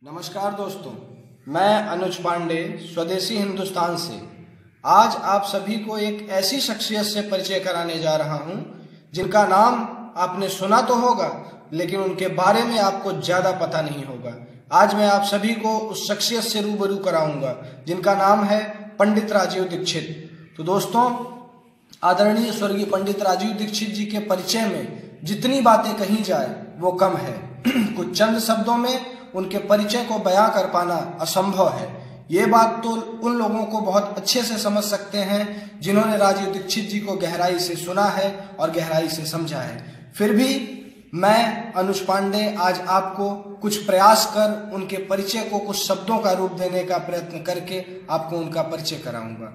नमस्कार दोस्तों, मैं अनुज पांडे स्वदेशी हिंदुस्तान से आज आप सभी को एक ऐसी शख्सियत से परिचय कराने जा रहा हूं जिनका नाम आपने सुना तो होगा लेकिन उनके बारे में आपको ज़्यादा पता नहीं होगा। आज मैं आप सभी को उस शख्सियत से रूबरू कराऊंगा जिनका नाम है पंडित राजीव दीक्षित। तो दोस्तों, आदरणीय स्वर्गीय पंडित राजीव दीक्षित जी के परिचय में जितनी बातें कही जाए वो कम है। कुछ चंद शब्दों में उनके परिचय को बयां कर पाना असंभव है। ये बात तो उन लोगों को बहुत अच्छे से समझ सकते हैं जिन्होंने राजीव दीक्षित जी को गहराई से सुना है और गहराई से समझा है। फिर भी मैं अनुज पांडे आज आपको कुछ प्रयास कर उनके परिचय को कुछ शब्दों का रूप देने का प्रयत्न करके आपको उनका परिचय कराऊंगा।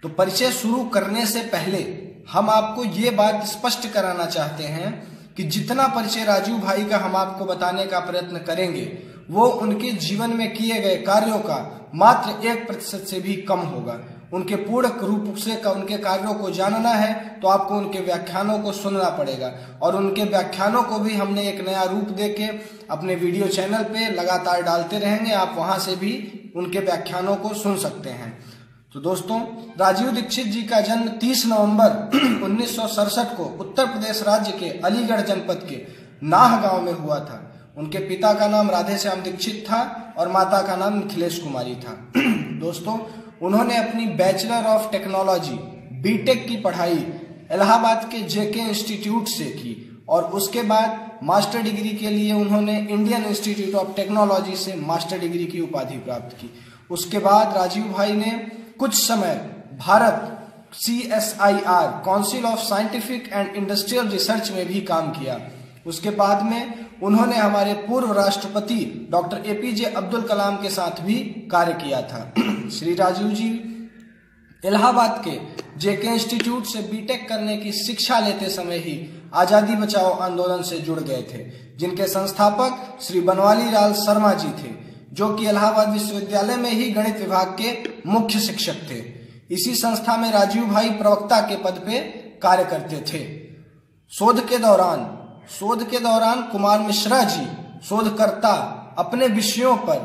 तो परिचय शुरू करने से पहले हम आपको ये बात स्पष्ट कराना चाहते हैं कि जितना परिचय राजीव भाई का हम आपको बताने का प्रयत्न करेंगे वो उनके जीवन में किए गए कार्यों का मात्र 1% से भी कम होगा। उनके पूर्ण रूप से उनके कार्यों को जानना है तो आपको उनके व्याख्यानों को सुनना पड़ेगा और उनके व्याख्यानों को भी हमने एक नया रूप देके अपने वीडियो चैनल पे लगातार डालते रहेंगे। आप वहां से भी उनके व्याख्यानों को सुन सकते हैं। तो दोस्तों, राजीव दीक्षित जी का जन्म 30 नवंबर 1967 को उत्तर प्रदेश राज्य के अलीगढ़ जनपद के नाह गांव में हुआ था। उनके पिता का नाम राधेश्याम दीक्षित था और माता का नाम मिथिलेश कुमारी था। दोस्तों, उन्होंने अपनी बैचलर ऑफ टेक्नोलॉजी बीटेक की पढ़ाई इलाहाबाद के जेके इंस्टीट्यूट से की और उसके बाद मास्टर डिग्री के लिए उन्होंने इंडियन इंस्टीट्यूट ऑफ टेक्नोलॉजी से मास्टर डिग्री की उपाधि प्राप्त की। उसके बाद राजीव भाई ने कुछ समय Bharat CSIR council of scientific and industrial research में भी काम किया। उसके बाद में उन्होंने हमारे पूर्व राष्ट्रपति डॉक्टर APJ अब्दुल कलाम के साथ भी कार्य किया था। श्री राजीव जी इलाहाबाद के जेके इंस्टीट्यूट से बीटेक करने की शिक्षा लेते समय ही आजादी बचाओ आंदोलन से जुड़ गए थे, जिनके संस्थापक श्री बनवाली लाल शर्मा जी थे, जो कि इलाहाबाद विश्वविद्यालय में ही गणित विभाग के मुख्य शिक्षक थे। इसी संस्था में राजीव भाई प्रवक्ता के पद पे कार्य करते थे। शोध के दौरान कुमार मिश्रा जी शोधकर्ता अपने विषयों पर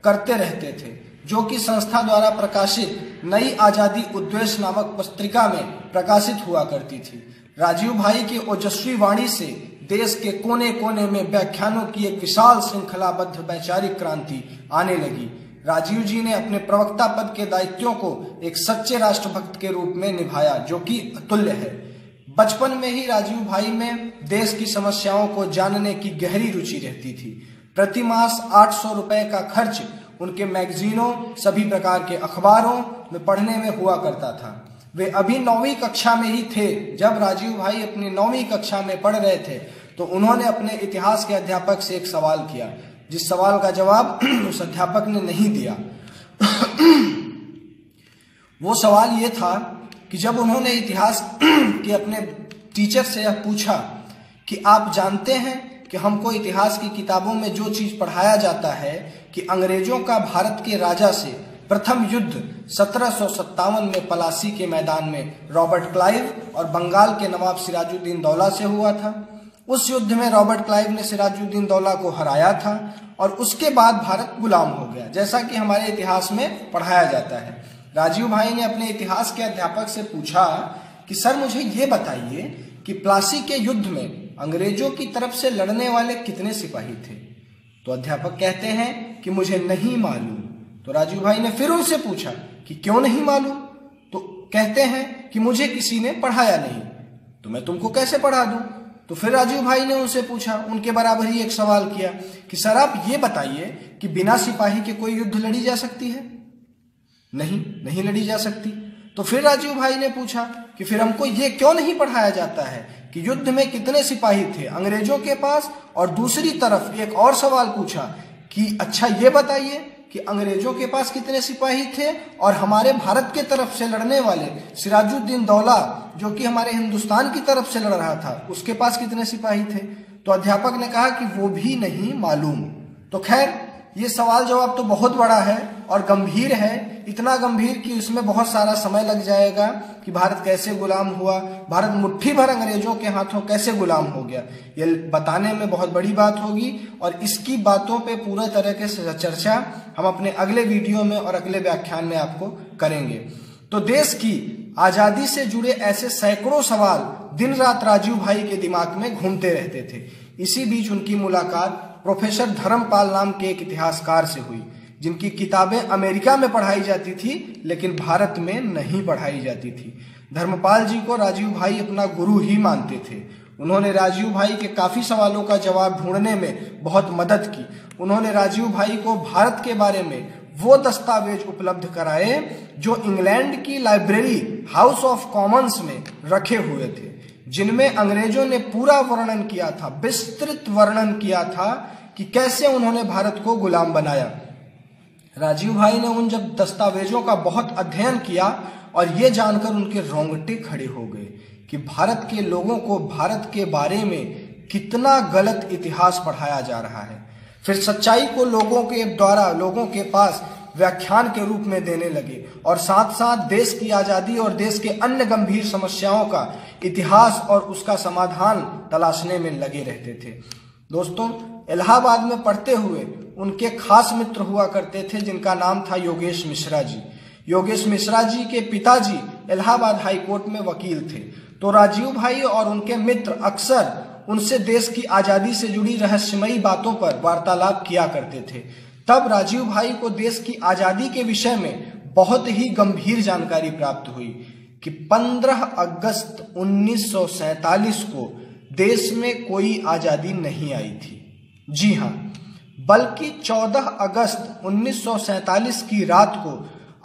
करते रहते थे, जो कि संस्था द्वारा प्रकाशित नई आजादी उद्देश नामक पत्रिका में प्रकाशित हुआ करती थी। राजीव भाई के ओजस्वी वाणी से देश के कोने कोने में व्याख्यानों की एक विशाल श्रृंखलाबद्ध वैचारिक क्रांति आने लगी। राजीव जी ने अपने प्रवक्ता पद के दायित्वों को एक सच्चे राष्ट्रभक्त के रूप में निभाया, जो कि अतुल्य है। बचपन में ही राजीव भाई में देश की समस्याओं को जानने की गहरी रुचि रहती थी। प्रति मास 800 रुपए का खर्च उनके मैगजीनों, सभी प्रकार के अखबारों में पढ़ने में हुआ करता था। वे अभी 9वीं कक्षा में ही थे जब राजीव भाई अपनी 9वीं कक्षा में पढ़ रहे थे तो उन्होंने अपने इतिहास के अध्यापक से एक सवाल किया, जिस सवाल का जवाब उस अध्यापक ने नहीं दिया। वो सवाल ये था कि जब उन्होंने इतिहास के अपने टीचर से यह पूछा कि आप जानते हैं कि हमको इतिहास की किताबों में जो चीज पढ़ाया जाता है कि अंग्रेजों का भारत के राजा से प्रथम युद्ध 1757 में पलासी के मैदान में रॉबर्ट क्लाइव और बंगाल के नवाब सिराजुद्दीन दौला से हुआ था। उस युद्ध में रॉबर्ट क्लाइव ने सिराजुद्दीन दौला को हराया था और उसके बाद भारत गुलाम हो गया, जैसा कि हमारे इतिहास में पढ़ाया जाता है। राजीव भाई ने अपने इतिहास के अध्यापक से पूछा कि सर मुझे ये बताइए कि प्लासी के युद्ध में अंग्रेजों की तरफ से लड़ने वाले कितने सिपाही थे? तो अध्यापक कहते हैं कि मुझे नहीं मालूम। तो राजीव भाई ने फिर उनसे पूछा कि क्यों नहीं मालूम? तो कहते हैं कि मुझे किसी ने पढ़ाया नहीं, तो मैं तुमको कैसे पढ़ा दूं? तो फिर राजीव भाई ने उनसे पूछा, उनके बराबर ही एक सवाल किया कि सर आप ये बताइए कि बिना सिपाही के कोई युद्ध लड़ी जा सकती है? नहीं लड़ी जा सकती। तो फिर राजीव भाई ने पूछा कि फिर हमको ये क्यों नहीं पढ़ाया जाता है कि युद्ध में कितने सिपाही थे अंग्रेजों के पास? और दूसरी तरफ एक और सवाल पूछा कि अच्छा ये बताइए कि अंग्रेजों के पास कितने सिपाही थे और हमारे भारत के तरफ से लड़ने वाले सिराजुद्दीन दौला, जो कि हमारे हिंदुस्तान की तरफ से लड़ रहा था, उसके पास कितने सिपाही थे? तो अध्यापक ने कहा कि वो भी नहीं मालूम। तो खैर, ये सवाल जवाब तो बहुत बड़ा है और गंभीर है, इतना गंभीर कि इसमें बहुत सारा समय लग जाएगा कि भारत कैसे गुलाम हुआ, भारत मुट्ठी भर अंग्रेजों के हाथों कैसे गुलाम हो गया, ये बताने में बहुत बड़ी बात होगी। और इसकी बातों पे पूरा तरीके से चर्चा हम अपने अगले वीडियो में और अगले व्याख्यान में आपको करेंगे। तो देश की आजादी से जुड़े ऐसे सैकड़ों सवाल दिन रात राजीव भाई के दिमाग में घूमते रहते थे। इसी बीच उनकी मुलाकात प्रोफेसर धर्मपाल नाम के एक इतिहासकार से हुई, जिनकी किताबें अमेरिका में पढ़ाई जाती थी लेकिन भारत में नहीं पढ़ाई जाती थी। धर्मपाल जी को राजीव भाई अपना गुरु ही मानते थे। उन्होंने राजीव भाई के काफ़ी सवालों का जवाब ढूंढने में बहुत मदद की। उन्होंने राजीव भाई को भारत के बारे में वो दस्तावेज उपलब्ध कराए जो इंग्लैंड की लाइब्रेरी हाउस ऑफ कॉमन्स में रखे हुए थे, जिनमें अंग्रेजों ने पूरा वर्णन किया था, विस्तृत वर्णन किया था कि कैसे उन्होंने भारत को गुलाम बनाया। राजीव भाई ने उन जब दस्तावेजों का बहुत अध्ययन किया और ये जानकर उनके रोंगटे खड़े हो गए कि भारत के लोगों को भारत के बारे में कितना गलत इतिहास पढ़ाया जा रहा है। फिर सच्चाई को लोगों के द्वारा लोगों के पास व्याख्यान के रूप में देने लगे और साथ साथ देश की आज़ादी और देश के अन्य गंभीर समस्याओं का इतिहास और उसका समाधान तलाशने में लगे रहते थे। दोस्तों, इलाहाबाद में पढ़ते हुए उनके खास मित्र हुआ करते थे जिनका नाम था योगेश मिश्रा जी। योगेश मिश्रा जी के पिताजी इलाहाबाद हाई कोर्ट में वकील थे। तो राजीव भाई और उनके मित्र अक्सर उनसे देश की आज़ादी से जुड़ी रहस्यमयी बातों पर वार्तालाप किया करते थे। तब राजीव भाई को देश की आज़ादी के विषय में बहुत ही गंभीर जानकारी प्राप्त हुई कि 15 अगस्त 1947 को देश में कोई आज़ादी नहीं आई थी। जी हाँ, बल्कि 14 अगस्त 1947 की रात को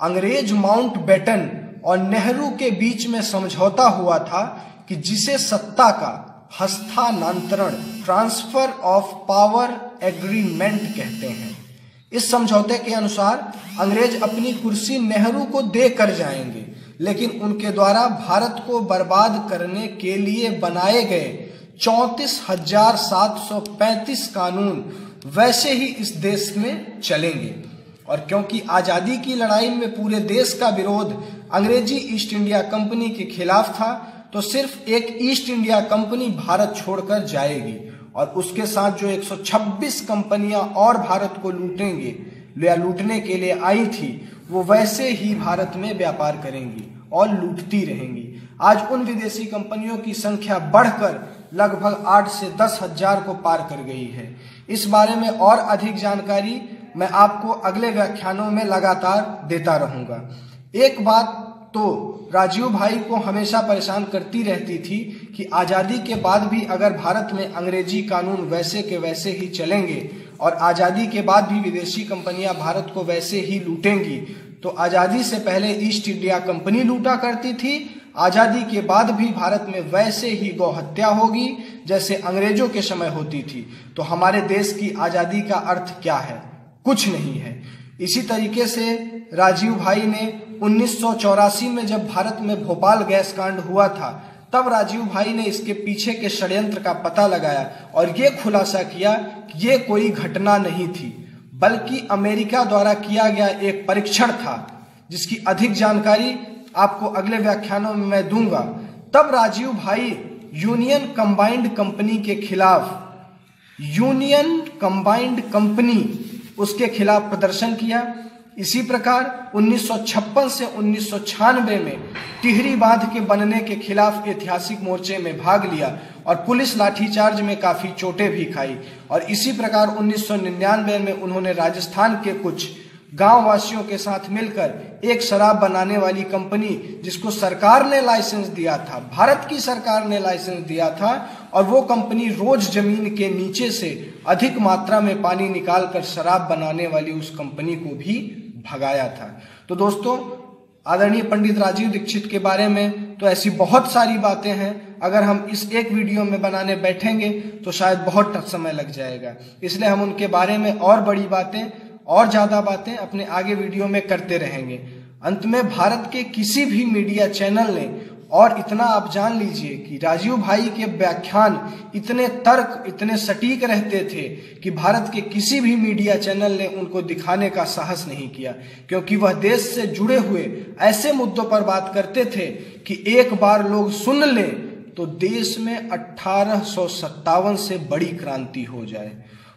अंग्रेज माउंटबेटन और नेहरू के बीच में समझौता हुआ था कि जिसे सत्ता का हस्तांतरण, ट्रांसफर ऑफ पावर एग्रीमेंट कहते हैं। इस समझौते के अनुसार अंग्रेज अपनी कुर्सी नेहरू को दे कर जाएंगे, लेकिन उनके द्वारा भारत को बर्बाद करने के लिए बनाए गए 34,735 कानून वैसे ही इस देश में चलेंगे। और क्योंकि आज़ादी की लड़ाई में पूरे देश का विरोध अंग्रेजी ईस्ट इंडिया कंपनी के खिलाफ था, तो सिर्फ एक ईस्ट इंडिया कंपनी भारत छोड़कर जाएगी और उसके साथ जो 126 कंपनियां और भारत को लूटेंगे या लूटने के लिए आई थी, वो वैसे ही भारत में व्यापार करेंगी और लूटती रहेंगी। आज उन विदेशी कंपनियों की संख्या बढ़कर लगभग 8 से 10 हजार को पार कर गई है। इस बारे में और अधिक जानकारी मैं आपको अगले व्याख्यानों में लगातार देता रहूंगा। एक बात तो राजीव भाई को हमेशा परेशान करती रहती थी कि आज़ादी के बाद भी अगर भारत में अंग्रेजी कानून वैसे के वैसे ही चलेंगे और आज़ादी के बाद भी विदेशी कंपनियां भारत को वैसे ही लूटेंगी, तो आज़ादी से पहले ईस्ट इंडिया कंपनी लूटा करती थी, आज़ादी के बाद भी भारत में वैसे ही गौहत्या होगी जैसे अंग्रेजों के समय होती थी। तो हमारे देश की आज़ादी का अर्थ क्या है? कुछ नहीं है। इसी तरीके से राजीव भाई ने 1984 में जब भारत में भोपाल गैस कांड हुआ था, तब राजीव भाई ने इसके पीछे के षड्यंत्र का पता लगाया और ये खुलासा किया कि ये कोई घटना नहीं थी, बल्कि अमेरिका द्वारा किया गया एक परीक्षण था, जिसकी अधिक जानकारी आपको अगले व्याख्यानों में मैं दूंगा। तब राजीव भाई यूनियन कंबाइंड कंपनी के खिलाफ, यूनियन कंबाइंड कंपनी उसके खिलाफ प्रदर्शन किया। इसी प्रकार 1956 से 1996 में टिहरी बांध के बनने के खिलाफ ऐतिहासिक मोर्चे में भाग लिया और पुलिस लाठीचार्ज में काफ़ी चोटें भी खाई। और इसी प्रकार 1999 में उन्होंने राजस्थान के कुछ गांव वासियों के साथ मिलकर एक शराब बनाने वाली कंपनी, जिसको सरकार ने लाइसेंस दिया था, भारत की सरकार ने लाइसेंस दिया था, और वो कंपनी रोज जमीन के नीचे से अधिक मात्रा में पानी निकालकर शराब बनाने वाली उस कंपनी को भी भगाया था। तो दोस्तों, आदरणीय पंडित राजीव दीक्षित के बारे में तो ऐसी बहुत सारी बातें हैं, अगर हम इस एक वीडियो में बनाने बैठेंगे तो शायद बहुत समय लग जाएगा। इसलिए हम उनके बारे में और बड़ी बातें और ज़्यादा बातें अपने आगे वीडियो में करते रहेंगे। अंत में भारत के किसी भी मीडिया चैनल ने और इतना आप जान लीजिए कि राजीव भाई के व्याख्यान इतने तर्क, इतने सटीक रहते थे कि भारत के किसी भी मीडिया चैनल ने उनको दिखाने का साहस नहीं किया, क्योंकि वह देश से जुड़े हुए ऐसे मुद्दों पर बात करते थे कि एक बार लोग सुन लें तो देश में 1857 से बड़ी क्रांति हो जाए।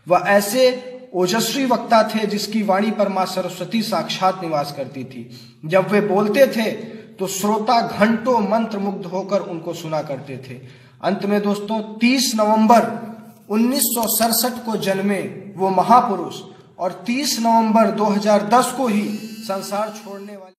वह ऐसे ओजस्वी वक्ता थे जिसकी वाणी पर मां सरस्वती साक्षात निवास करती थी। जब वे बोलते थे तो श्रोता घंटों मंत्र मुग्ध होकर उनको सुना करते थे। अंत में दोस्तों, 30 नवंबर 1967 को जन्मे वो महापुरुष और 30 नवंबर 2010 को ही संसार छोड़ने वाले